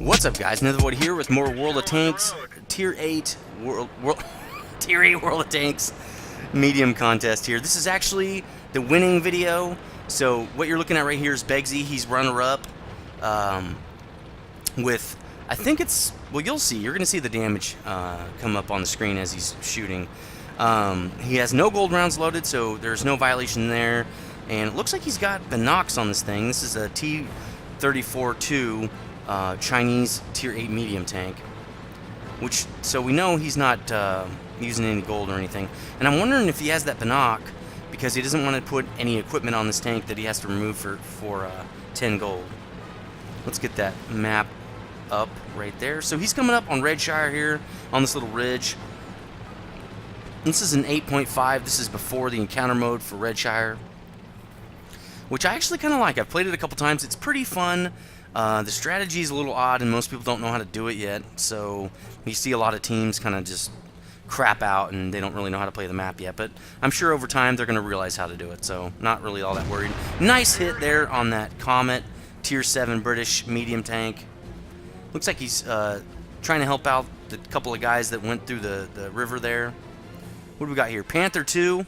What's up, guys? Nethervvoid here with more World of Tanks Tier 8 Tier 8 World of Tanks medium contest here. This is actually the winning video. So what you're looking at right here is Begsy. He's runner-up with, I think it's, well, you'll see. You're going to see the damage come up on the screen as he's shooting. He has no gold rounds loaded, so there's no violation there. And it looks like he's got the knocks on this thing. This is a T-34-2 Chinese Tier 8 medium tank. So we know he's not using any gold or anything. And I'm wondering if he has that Binoc because he doesn't want to put any equipment on this tank that he has to remove for 10 gold. Let's get that map up right there. So he's coming up on Redshire here on this little ridge. This is an 8.5. This is before the encounter mode for Redshire, which I actually kind of like. I've played it a couple times. It's pretty fun. The strategy is a little odd, and most people don't know how to do it yet. So you see a lot of teams kind of just crap out, and they don't really know how to play the map yet. But I'm sure over time they're going to realize how to do it. So not really all that worried. Nice hit there on that Comet Tier 7 British medium tank. Looks like he's trying to help out the couple of guys that went through the river there. What do we got here? Panther 2.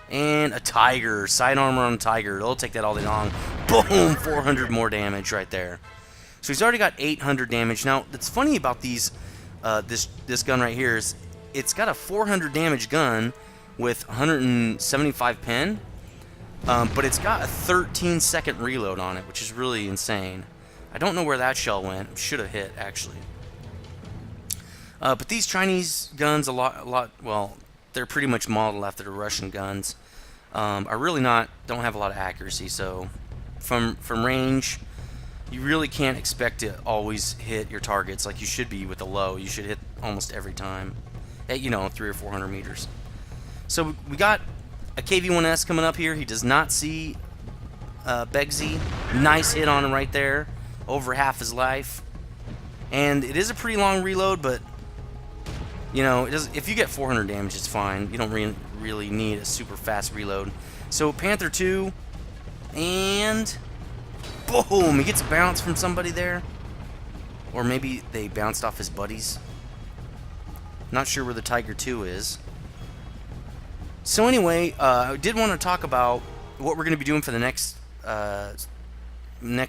And a Tiger. Side armor on a Tiger. They'll take that all day long. Boom! 400 more damage right there. So he's already got 800 damage. Now, what's funny about these, this gun right here is it's got a 400 damage gun with 175 pen, but it's got a 13-second reload on it, which is really insane. I don't know where that shell went. Should have hit, actually. But these Chinese guns, well, they're pretty much modeled after the Russian guns. Are really don't have a lot of accuracy, so from range, you really can't expect to always hit your targets like you should be with a low. You should hit almost every time at, 300 or 400 meters. So we got a KV-1S coming up here. He does not see Begsy. Nice hit on him right there, over half his life. And it is a pretty long reload, but if you get 400 damage, it's fine. You don't really need a super fast reload. So Panther 2, and boom! He gets a bounce from somebody there. Or maybe they bounced off his buddies. Not sure where the Tiger 2 is. So anyway, I did want to talk about what we're going to be doing for the next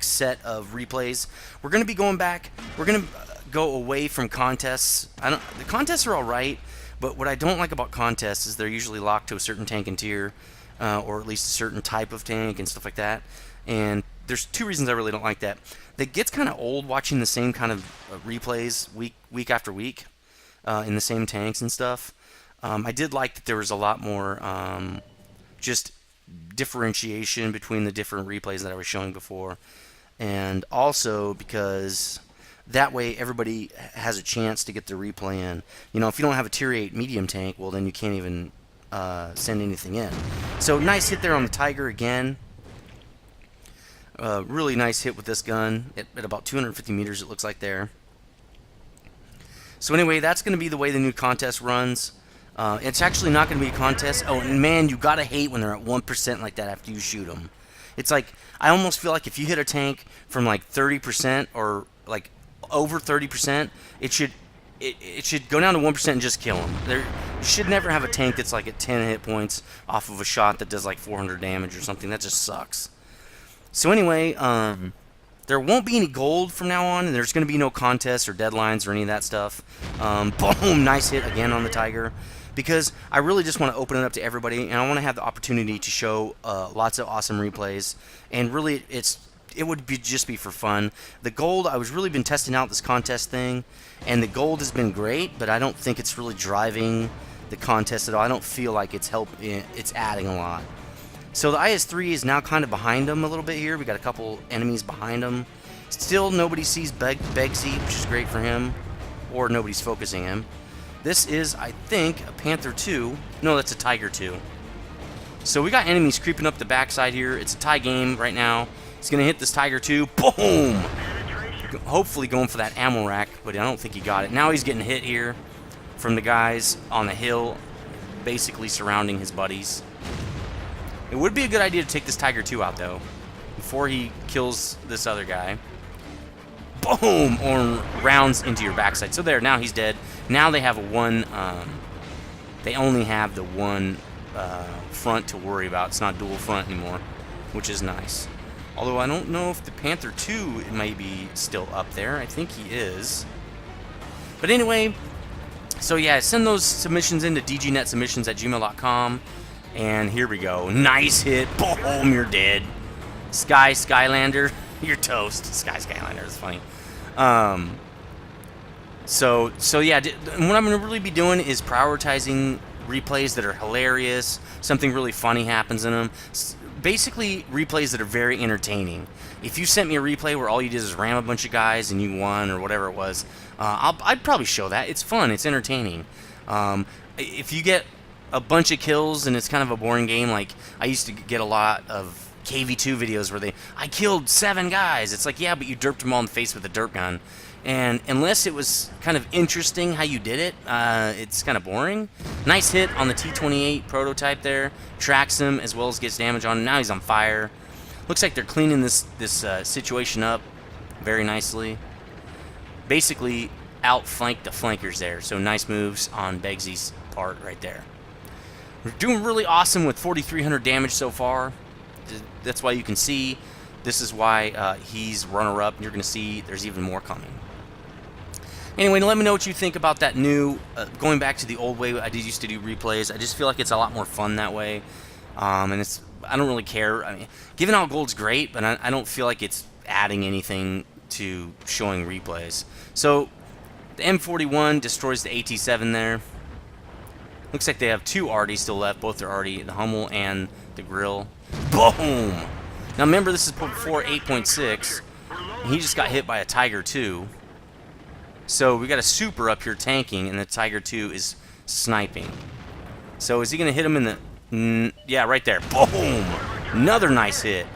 set of replays. We're going to be going back. We're going to go away from contests. The contests are alright, but what I don't like about contests is they're usually locked to a certain tank and tier, or at least a certain type of tank and stuff like that. And there's two reasons I really don't like that. It gets kind of old watching the same kind of replays week after week in the same tanks and stuff. I did like that there was a lot more just differentiation between the different replays that I was showing before, and also because that way everybody has a chance to get the replay in. If you don't have a Tier 8 medium tank, well, then you can't even send anything in. So nice hit there on the Tiger again. Really nice hit with this gun at about 250 meters, it looks like there. So anyway, that's going to be the way the new contest runs. It's actually not going to be a contest. Oh, and man, you got to hate when they're at 1% like that after you shoot them. It's like, I almost feel like if you hit a tank from like 30% or like over 30%, it should go down to 1% and just kill them. You should never have a tank that's like at 10 hit points off of a shot that does like 400 damage or something. That just sucks. So anyway, there won't be any gold from now on, and there's going to be no contests or deadlines or any of that stuff. Boom! Nice hit again on the Tiger. Because I really just want to open it up to everybody, and I want to have the opportunity to show lots of awesome replays. And really, it would just be for fun. The gold, I was really been testing out this contest thing, and the gold has been great, but I don't think it's really driving the contest at all. I don't feel like it's adding a lot. So the IS-3 is now kind of behind him a little bit here. We got a couple enemies behind him. Still, nobody sees Begsy, which is great for him, or nobody's focusing him. This is, I think, a Panther 2. No, that's a Tiger 2. So we got enemies creeping up the backside here. It's a tie game right now. He's going to hit this Tiger 2. Boom! Hopefully going for that ammo rack, but I don't think he got it. Now he's getting hit here from the guys on the hill, basically surrounding his buddies. It would be a good idea to take this Tiger 2 out, though, before he kills this other guy. boom, or rounds into your backside. So there, now he's dead. Now they have one, they only have the one front to worry about. It's not dual front anymore, which is nice. Although I don't know if the Panther 2 may be still up there. I think he is. But anyway, so yeah, send those submissions into dgnetsubmissions@gmail.com. And here we go. Nice hit. Boom, you're dead. Skylander, you're toast. Skylander is funny. So yeah, what I'm going to really be doing is prioritizing replays that are hilarious. Something really funny happens in them. Basically, replays that are very entertaining. If you sent me a replay where all you did is ram a bunch of guys and you won or whatever it was, I'd probably show that. It's fun. It's entertaining. If you get a bunch of kills and it's kind of a boring game, like I used to get a lot of KV2 videos where I killed 7 guys. It's like, yeah, but you derped them all in the face with a derp gun. And unless it was kind of interesting how you did it, it's kind of boring. Nice hit on the T-28 prototype there. Tracks him as well as gets damage on him. Now he's on fire. Looks like they're cleaning this situation up very nicely. Basically, outflanked the flankers there. So nice moves on Begsy's part right there. We're doing really awesome with 4,300 damage so far. That's why you can see. This is why he's runner-up. You're going to see there's even more coming. Anyway, let me know what you think about that new, going back to the old way I used to do replays. I just feel like it's a lot more fun that way. And I don't really care. I mean, giving out gold's great, but I don't feel like it's adding anything to showing replays. So, the M41 destroys the AT-7 there. Looks like they have 2 Arties still left. Both are Artie, the Hummel and the Grill. Boom! Now remember, this is before 8.6. And he just got hit by a Tiger 2. So we got a Super up here tanking, and the Tiger 2 is sniping. So is he going to hit him in the... yeah, right there. Boom! Another nice hit.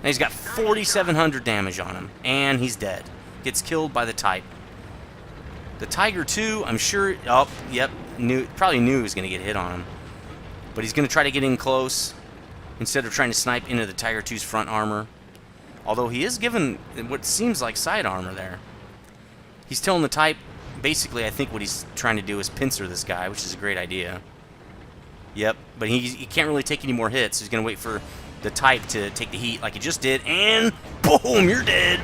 Now he's got 4,700 damage on him, and he's dead. Gets killed by the Type. The Tiger 2, I'm sure... oh, yep. Probably knew he was going to get hit on him. But he's going to try to get in close instead of trying to snipe into the Tiger 2's front armor. Although he is given what seems like side armor there. He's telling the Type, basically, I think what he's trying to do is pincer this guy, which is a great idea. Yep, but he can't really take any more hits. So he's going to wait for the Type to take the heat like he just did, and boom, you're dead.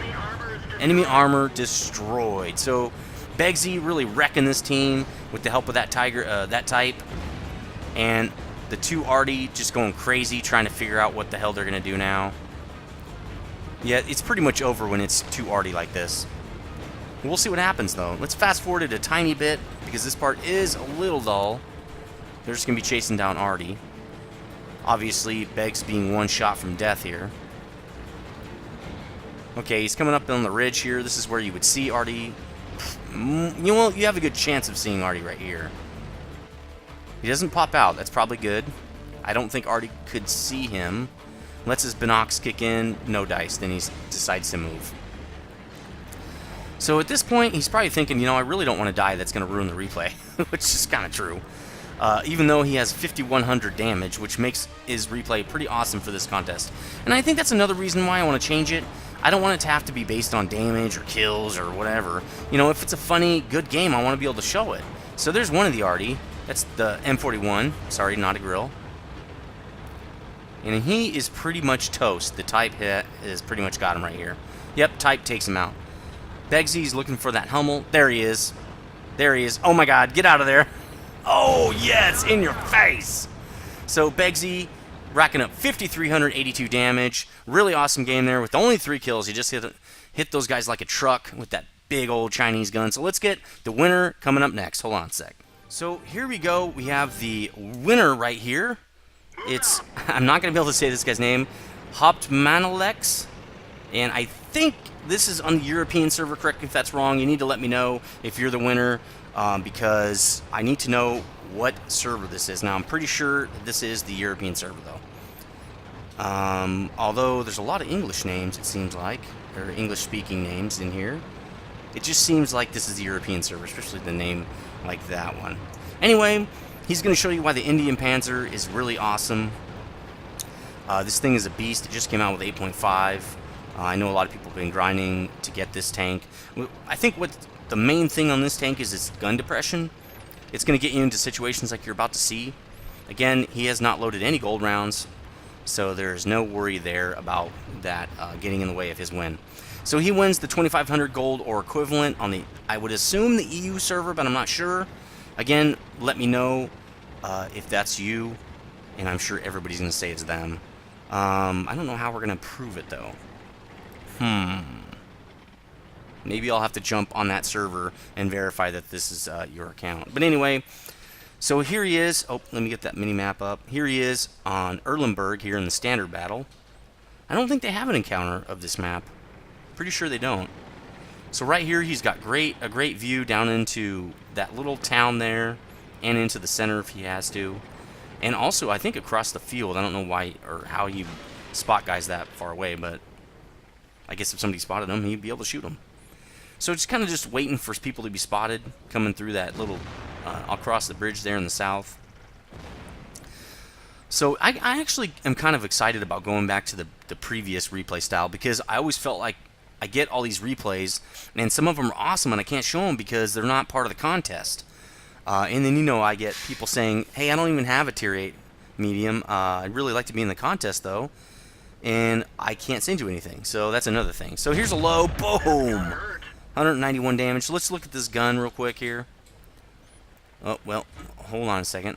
Enemy armor destroyed. So Begsy really wrecking this team with the help of that Type, and the 2 Artie just going crazy trying to figure out what the hell they're going to do now. Yeah, it's pretty much over when it's 2 Artie like this. We'll see what happens, though. Let's fast forward it a tiny bit, because this part is a little dull. They're just going to be chasing down Artie. Obviously, Beggs being 1 shot from death here. Okay, he's coming up on the ridge here. This is where you would see Artie. You have a good chance of seeing Artie right here. He doesn't pop out. That's probably good. I don't think Artie could see him. Lets his binocs kick in. No dice. Then he decides to move. So at this point, he's probably thinking, I really don't want to die. That's going to ruin the replay, which is kind of true. Even though he has 5,100 damage, which makes his replay pretty awesome for this contest. And I think that's another reason why I want to change it. I don't want it to have to be based on damage or kills or whatever. If it's a funny, good game, I want to be able to show it. So there's one of the Artie. That's the M41. Sorry, not a Grill. And he is pretty much toast. The Type hit has pretty much got him right here. Yep, Type takes him out. Begsy's looking for that Hummel. There he is. There he is. Oh my god, get out of there. Oh, yeah, it's in your face. So Begsy racking up 5,382 damage. Really awesome game there with only 3 kills. He just hit those guys like a truck with that big old Chinese gun. So let's get the winner coming up next. Hold on a sec. So here we go. We have the winner right here. I'm not going to be able to say this guy's name. Hoptmanalex. And I think this is on the European server. Correct me if that's wrong. You need to let me know if you're the winner, because I need to know what server this is. Now, I'm pretty sure this is the European server, though. Although there's a lot of English names, it seems like, or English-speaking names in here. It just seems like this is the European server, especially the name like that one. Anyway, he's going to show you why the Indian Panzer is really awesome. This thing is a beast. It just came out with 8.5. I know a lot of people have been grinding to get this tank. I think what the main thing on this tank is its gun depression. It's going to get you into situations like you're about to see. Again, he has not loaded any gold rounds, so there's no worry there about that getting in the way of his win. So he wins the 2,500 gold or equivalent on the, I would assume, the EU server, but I'm not sure. Again, let me know if that's you, and I'm sure everybody's going to say it's them. I don't know how we're going to prove it, though. Maybe I'll have to jump on that server and verify that this is your account. But anyway, so here he is. Oh, let me get that mini-map up. Here he is on Erlenberg here in the standard battle. I don't think they have an encounter of this map. Pretty sure they don't. So right here, he's got a great view down into that little town there and into the center if he has to. And also, I think across the field. I don't know why or how you spot guys that far away, but I guess if somebody spotted him, he'd be able to shoot him. So it's kind of just waiting for people to be spotted coming through that little, across the bridge there in the south. So I actually am kind of excited about going back to the previous replay style, because I always felt like I get all these replays, and some of them are awesome, and I can't show them because they're not part of the contest. And then, I get people saying, hey, I don't even have a tier 8 medium. I'd really like to be in the contest, though. And I can't send you anything. So that's another thing. So here's a low. Boom! 191 damage. Let's look at this gun real quick here. Oh, well, hold on a second.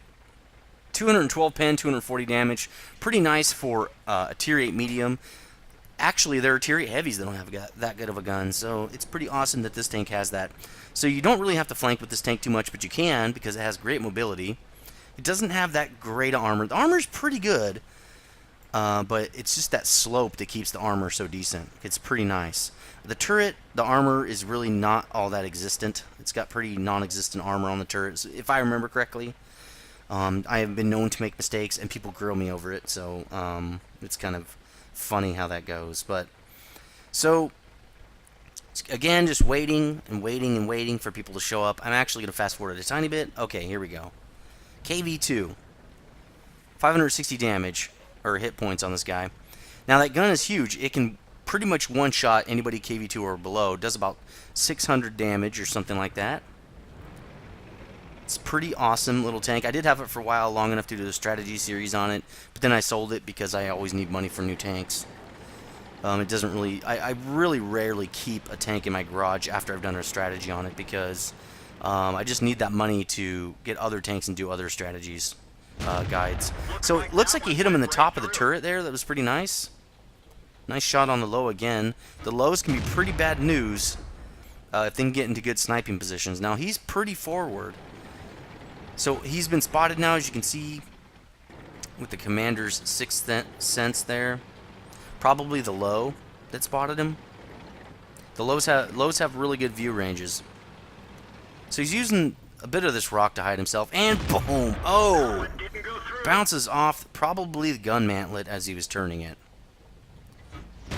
212 pen, 240 damage. Pretty nice for a tier 8 medium. Actually, there are tier 8 heavies that don't have that good of a gun, so it's pretty awesome that this tank has that. So you don't really have to flank with this tank too much, but you can because it has great mobility. It doesn't have that great armor. The armor's pretty good, but it's just that slope that keeps the armor so decent. It's pretty nice. The turret, the armor is really not all that existent. It's got pretty non-existent armor on the turret, if I remember correctly. I have been known to make mistakes, and people grill me over it, so it's kind of funny how that goes. But so again, just waiting and waiting and waiting for people to show up. I'm actually going to fast forward a tiny bit. Okay, here we go. KV2, 560 damage or hit points on this guy. Now that gun is huge. It can pretty much one shot anybody KV2 or below. It does about 600 damage or something like that. It's a pretty awesome little tank. I did have it for a while, long enough to do a strategy series on it, but then I sold it because I always need money for new tanks. It doesn't really... I really rarely keep a tank in my garage after I've done a strategy on it because I just need that money to get other tanks and do other strategies, guides. So it looks like he hit him in the top of the turret there. That was pretty nice. Nice shot on the low again. The lows can be pretty bad news if they can get into good sniping positions. Now he's pretty forward. So he's been spotted now, as you can see, with the commander's sixth sense there. Probably the low that spotted him. The lows have really good view ranges. So he's using a bit of this rock to hide himself, and boom! Oh! Bounces off probably the gun mantlet as he was turning it.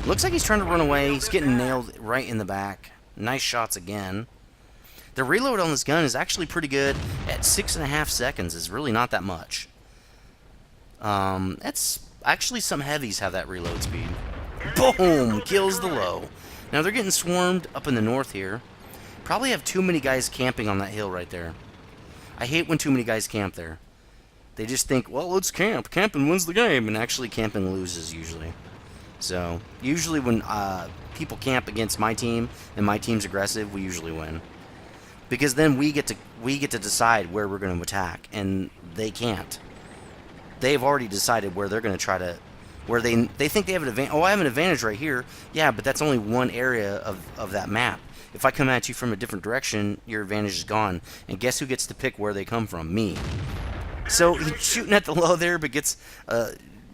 Looks like he's trying to run away. He's getting nailed right in the back. Nice shots again. The reload on this gun is actually pretty good. At 6.5 seconds is really not that much. That's actually, some heavies have that reload speed. Boom! Kills the low. Now they're getting swarmed up in the north here. Probably have too many guys camping on that hill right there. I hate when too many guys camp there. They just think, well, let's camp. Camping wins the game. And actually camping loses usually. So, usually when people camp against my team and my team's aggressive, we usually win. Because then we get to decide where we're going to attack, and they can't. They've already decided where they're going to try to, where they think they have an advantage. Oh, I have an advantage right here. Yeah, but that's only one area of that map. If I come at you from a different direction, your advantage is gone. And guess who gets to pick where they come from? Me. So he's shooting at the low there, but gets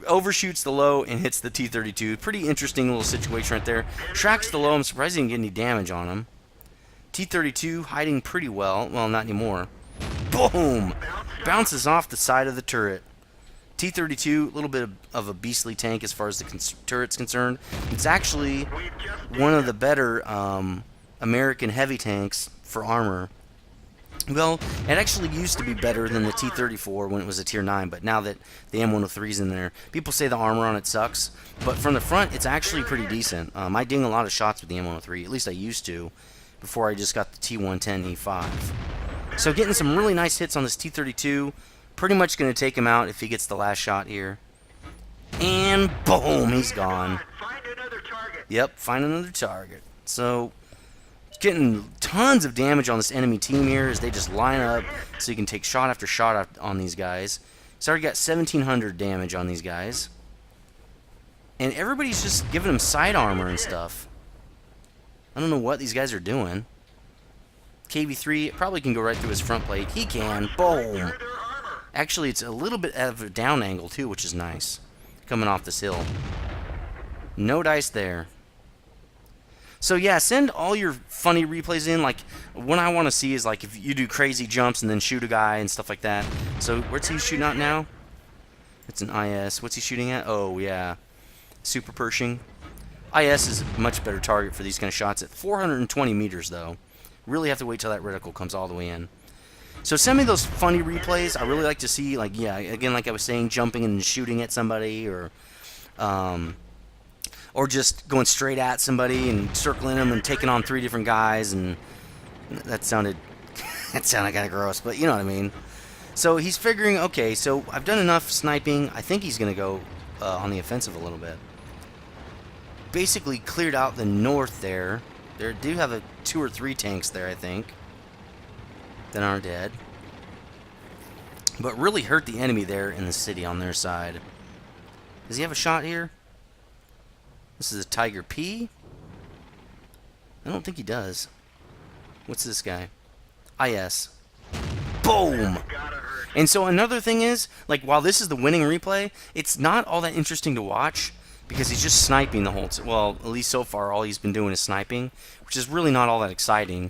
overshoots the low and hits the T-32. Pretty interesting little situation right there. Tracks the low. I'm surprised he didn't get any damage on him. T-32 hiding pretty well. Well, not anymore. Boom! Bounces off the side of the turret. T-32, a little bit of a beastly tank as far as the turret's concerned. It's actually one of the better American heavy tanks for armor. Well, it actually used to be better than the T-34 when it was a Tier 9, but now that the M103's in there, people say the armor on it sucks, but from the front, it's actually pretty decent. I ding a lot of shots with the M103, at least I used to, before I just got the T110 E5. So getting some really nice hits on this T-32, pretty much going to take him out if he gets the last shot here. And boom, he's gone. Yep, find another target. So getting tons of damage on this enemy team here as they just line up so you can take shot after shot on these guys. He's already got 1,700 damage on these guys. And everybody's just giving him side armor and stuff. I don't know what these guys are doing. KV3 probably can go right through his front plate. He can. Boom. Actually, it's a little bit of a down angle too, which is nice. Coming off this hill. No dice there. So yeah, send all your funny replays in. Like, what I want to see is like if you do crazy jumps and then shoot a guy and stuff like that. So where's he shooting at now? It's an IS. What's he shooting at? Oh yeah, super Pershing. IS is a much better target for these kind of shots at 420 meters though. Really have to wait till that reticle comes all the way in. So send me those funny replays. I really like to see, like, yeah, again, like I was saying, jumping and shooting at somebody, or just going straight at somebody and circling them and taking on 3 different guys, and that sounded kind of gross, but you know what I mean. So he's figuring, okay, so I've done enough sniping. I think he's going to go on the offensive a little bit. Basically cleared out the north there. There do have 2 or 3 tanks there, I think, that aren't dead. But really hurt the enemy there in the city on their side. Does he have a shot here? This is a Tiger P. I don't think he does. What's this guy? IS. Boom! And so another thing is, like, while this is the winning replay, it's not all that interesting to watch because he's just sniping the whole time. Well, at least so far, all he's been doing is sniping, which is really not all that exciting.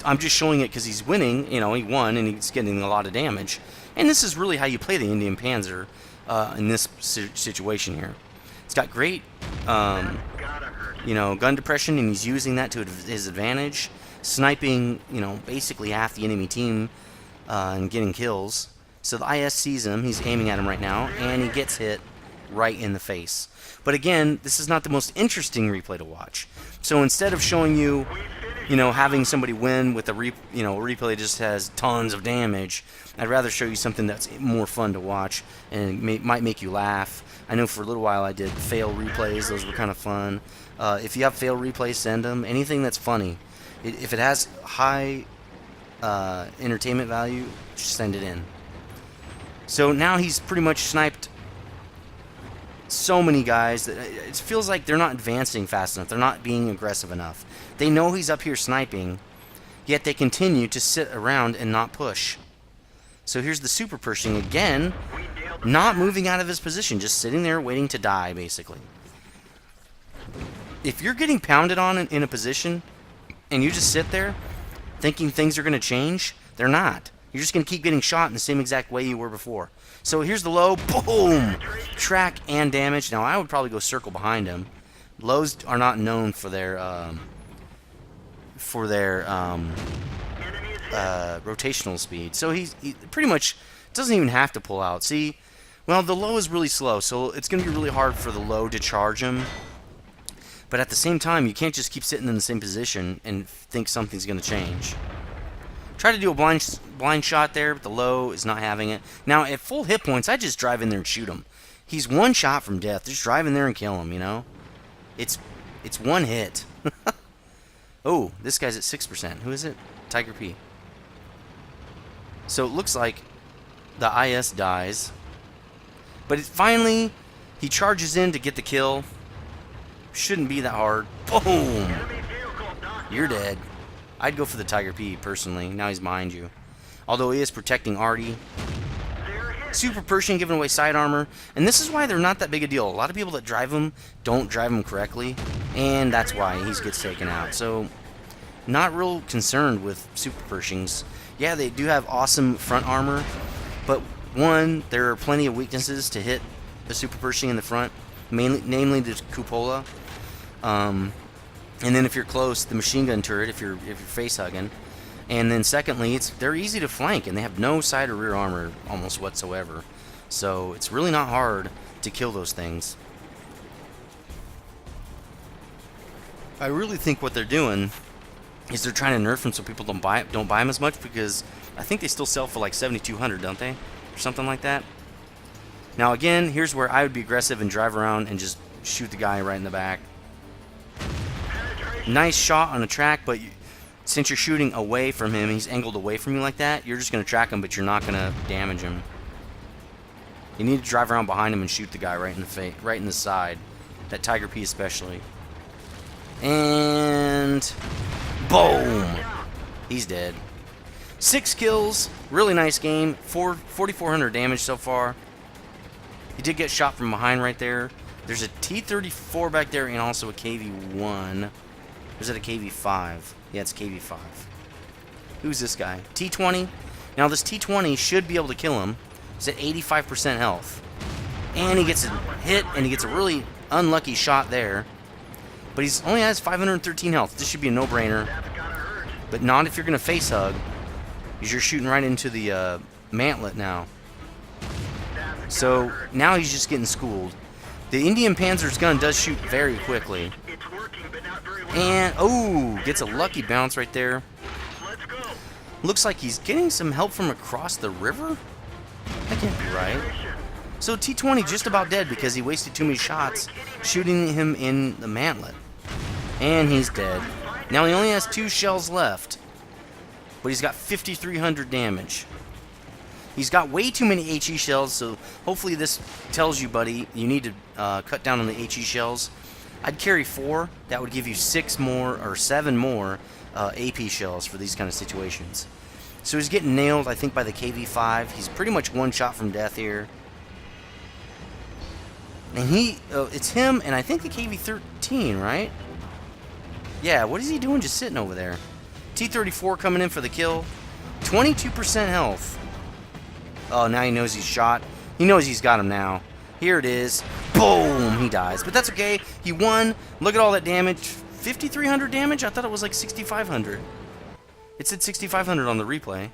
I'm just showing it because he's winning. You know, he won and he's getting a lot of damage. And this is really how you play the Indian Panzer in this situation here. It's got great, you know, gun depression, and he's using that to his advantage. Sniping, you know, basically half the enemy team and getting kills. So the IS sees him. He's aiming at him right now, and he gets hit right in the face. But again, this is not the most interesting replay to watch. So instead of showing you, you know, having somebody win with a replay that just has tons of damage, I'd rather show you something that's more fun to watch and might make you laugh. I know for a little while I did fail replays. Those were kind of fun. If you have fail replays, send them. Anything that's funny. If it has high entertainment value, just send it in. So now he's pretty much sniped so many guys that it feels like they're not advancing fast enough. They're not being aggressive enough. They know he's up here sniping, yet they continue to sit around and not push. So here's the super Pershing again, not moving out of his position, just sitting there waiting to die, basically. If you're getting pounded on in a position and you just sit there thinking things are going to change, they're not. You're just going to keep getting shot in the same exact way you were before. So here's the low. Boom! Track and damage. Now, I would probably go circle behind him. Lows are not known for their rotational speed. So he pretty much doesn't even have to pull out. See, well, the low is really slow, so it's going to be really hard for the low to charge him. But at the same time, you can't just keep sitting in the same position and think something's going to change. Try to do a blind shot there, but the low is not having it. Now, at full hit points, I just drive in there and shoot him. He's one shot from death. Just drive in there and kill him, you know? It's one hit. Oh, this guy's at 6%. Who is it? Tiger P. So it looks like the IS dies. But finally, he charges in to get the kill. Shouldn't be that hard. Boom! You're dead. I'd go for the Tiger P, personally. Now he's behind you. Although he is protecting Artie. Super Pershing giving away side armor. And this is why they're not that big a deal. A lot of people that drive them don't drive them correctly. And that's why he gets taken out. So, not real concerned with Super Pershings. Yeah, they do have awesome front armor. But, one, there are plenty of weaknesses to hit the Super Pershing in the front. Namely the cupola. And then if you're close, the machine gun turret, if you're face hugging. And then secondly, they're easy to flank, and they have no side or rear armor almost whatsoever. So it's really not hard to kill those things. I really think what they're doing is they're trying to nerf them so people don't buy them as much, because I think they still sell for like 7,200, don't they? Or something like that. Now again, here's where I would be aggressive and drive around and just shoot the guy right in the back. Nice shot on the track, but since you're shooting away from him, he's angled away from you like that, you're just going to track him, but you're not going to damage him. You need to drive around behind him and shoot the guy right in the face, right in the side. That Tiger P especially. And boom! He's dead. 6 kills, really nice game. 4,400 damage so far. He did get shot from behind right there. There's a T-34 back there and also a KV-1. Or is it a KV-5? Yeah, it's KV-5. Who's this guy? T-20. Now this T-20 should be able to kill him. He's at 85% health. And he gets a hit, and he gets a really unlucky shot there. But he's only has 513 health. This should be a no-brainer. But not if you're going to face hug. Because you're shooting right into the mantlet now. So now he's just getting schooled. The Indian Panzer's gun does shoot very quickly. And, oh, gets a lucky bounce right there. Looks like he's getting some help from across the river? That can't be right. So T-20 just about dead because he wasted too many shots shooting him in the mantlet. And he's dead. Now he only has 2 shells left. But he's got 5,300 damage. He's got way too many HE shells, so hopefully this tells you, buddy, you need to cut down on the HE shells. I'd carry 4. That would give you 6 more or 7 more AP shells for these kind of situations. So he's getting nailed, I think, by the KV-5. He's pretty much one shot from death here. And it's him and I think the KV-13, right? Yeah, what is he doing just sitting over there? T-34 coming in for the kill. 22% health. Oh, now he knows he's shot. He knows he's got him now. Here it is. Boom! He dies. But that's okay. He won. Look at all that damage. 5,300 damage? I thought it was like 6,500. It said 6,500 on the replay.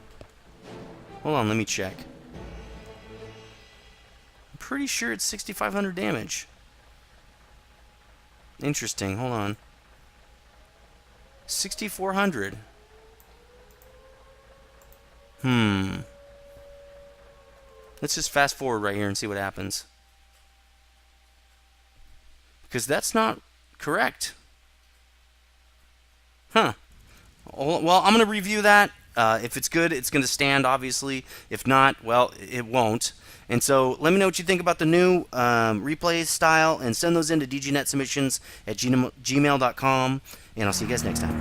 Hold on, let me check. I'm pretty sure it's 6,500 damage. Interesting. Hold on. 6,400. Let's just fast forward right here and see what happens. Because that's not correct. Huh. Well, I'm going to review that. If it's good, it's going to stand, obviously. If not, well, it won't. And so let me know what you think about the new replay style, and send those into dgnetsubmissions@gmail.com. And I'll see you guys next time.